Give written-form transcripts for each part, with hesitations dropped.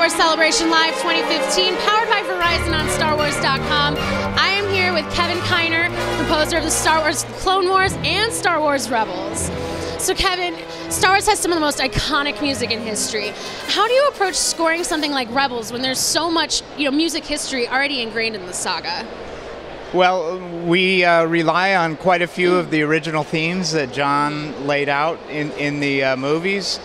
Wars Celebration Live 2015, powered by Verizon on StarWars.com. I am here with Kevin Kiner, composer of the Star Wars Clone Wars and Star Wars Rebels. So Kevin, Star Wars has some of the most iconic music in history. How do you approach scoring something like Rebels when there's so much, music history already ingrained in the saga? Well, we rely on quite a few of the original themes that John laid out in the movies,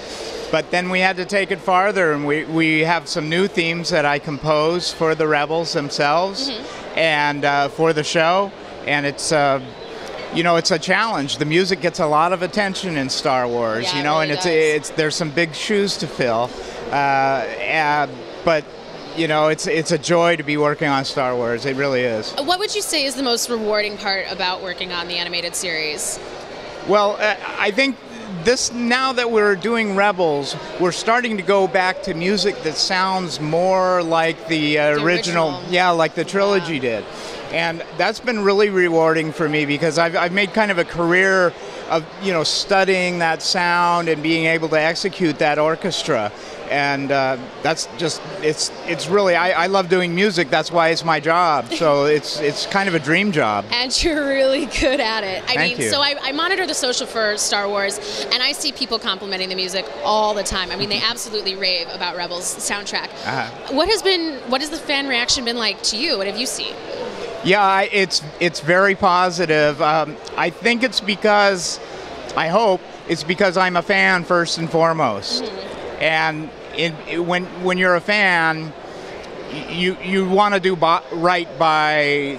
but then we had to take it farther, and we have some new themes that I composed for the Rebels themselves and for the show, and it's it's a challenge. The music gets a lot of attention in Star Wars, yeah, it really and there's some big shoes to fill, but. It's a joy to be working on Star Wars. It really is. What would you say is the most rewarding part about working on the animated series? Well, I think now that we're doing Rebels, we're starting to go back to music that sounds more like the original. Yeah, like the trilogy did. And that's been really rewarding for me because I've made kind of a career of studying that sound and being able to execute that orchestra, and that's just it's really I love doing music. That's why it's my job. So it's kind of a dream job. And you're really good at it. Thank you. So I monitor the social for Star Wars, and I see people complimenting the music all the time. I mean, they absolutely rave about Rebels soundtrack. What has the fan reaction been like to you? What have you seen? Yeah, it's very positive. I think it's because, I hope, it's because I'm a fan first and foremost. And when you're a fan, you want to do right by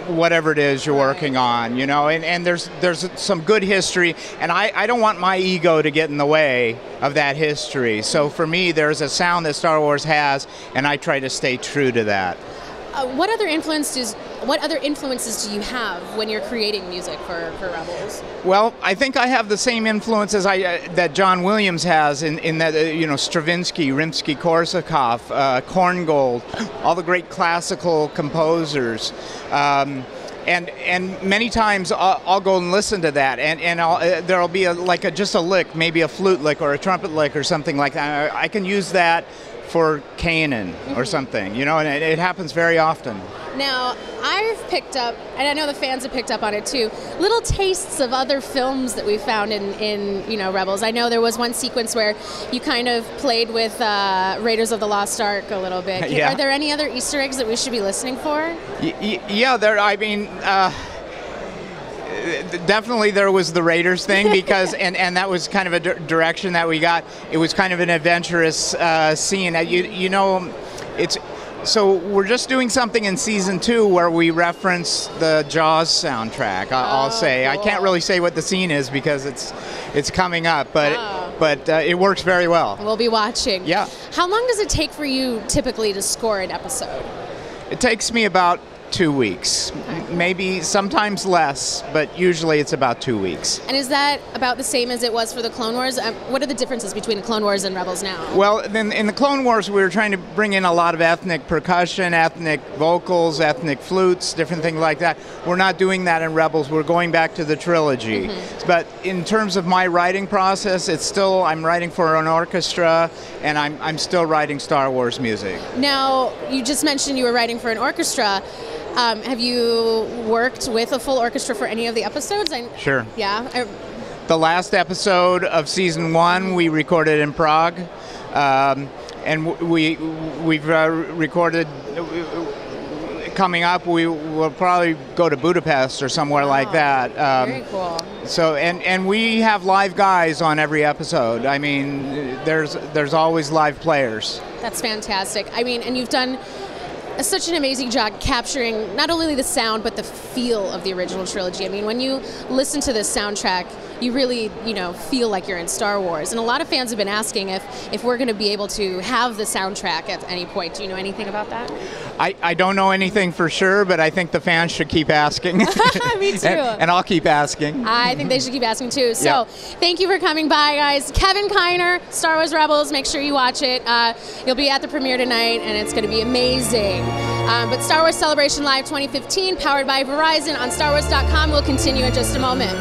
whatever it is you're working on, and there's some good history, and I don't want my ego to get in the way of that history. So for me, there's a sound that Star Wars has, and I try to stay true to that. What other influences do you have when you're creating music for Rebels? Well, I think I have the same influences that John Williams has in that Stravinsky, Rimsky-Korsakov, Korngold, all the great classical composers. And many times I'll go and listen to that, and there'll be just a lick, maybe a flute lick or a trumpet lick or something like that. I can use that for Kanan or something, and it happens very often. Now, I've picked up, and I know the fans have picked up on it too, little tastes of other films that we found in Rebels. I know there was one sequence where you kind of played with Raiders of the Lost Ark a little bit. Yeah. Are there any other Easter eggs that we should be listening for? Yeah, definitely there was the Raiders thing because and that was kind of a direction that we got. It was kind of an adventurous scene. So we're just doing something in season 2 where we reference the Jaws soundtrack. I'll say cool. I can't really say what the scene is because it's coming up, but it works very well. We'll be watching. Yeah. How long does it take for you typically to score an episode? It takes me about 2 weeks, maybe sometimes less, but usually it's about 2 weeks. And is that about the same as it was for the Clone Wars? What are the differences between the Clone Wars and Rebels now? Well, in the Clone Wars, we were trying to bring in a lot of ethnic percussion, ethnic vocals, ethnic flutes, different things like that. We're not doing that in Rebels. We're going back to the trilogy. But in terms of my writing process, I'm writing for an orchestra, and I'm still writing Star Wars music. Now, you just mentioned you were writing for an orchestra. Have you worked with a full orchestra for any of the episodes? Sure. Yeah. The last episode of season 1 we recorded in Prague, and we've recorded. Coming up, we will probably go to Budapest or somewhere like that. Very cool. So and we have live guys on every episode. I mean, there's always live players. That's fantastic. I mean, and you've done such an amazing job capturing not only the sound but the feel of the original trilogy. I mean, when you listen to this soundtrack, you really, feel like you're in Star Wars. And a lot of fans have been asking if we're going to be able to have the soundtrack at any point. Do you know anything about that? I don't know anything for sure, but I think the fans should keep asking. Me too. And I'll keep asking. I think they should keep asking too. So Thank you for coming by, guys. Kevin Kiner, Star Wars Rebels. Make sure you watch it. You'll be at the premiere tonight, and it's going to be amazing. But Star Wars Celebration Live 2015, powered by Verizon on StarWars.com, will continue in just a moment.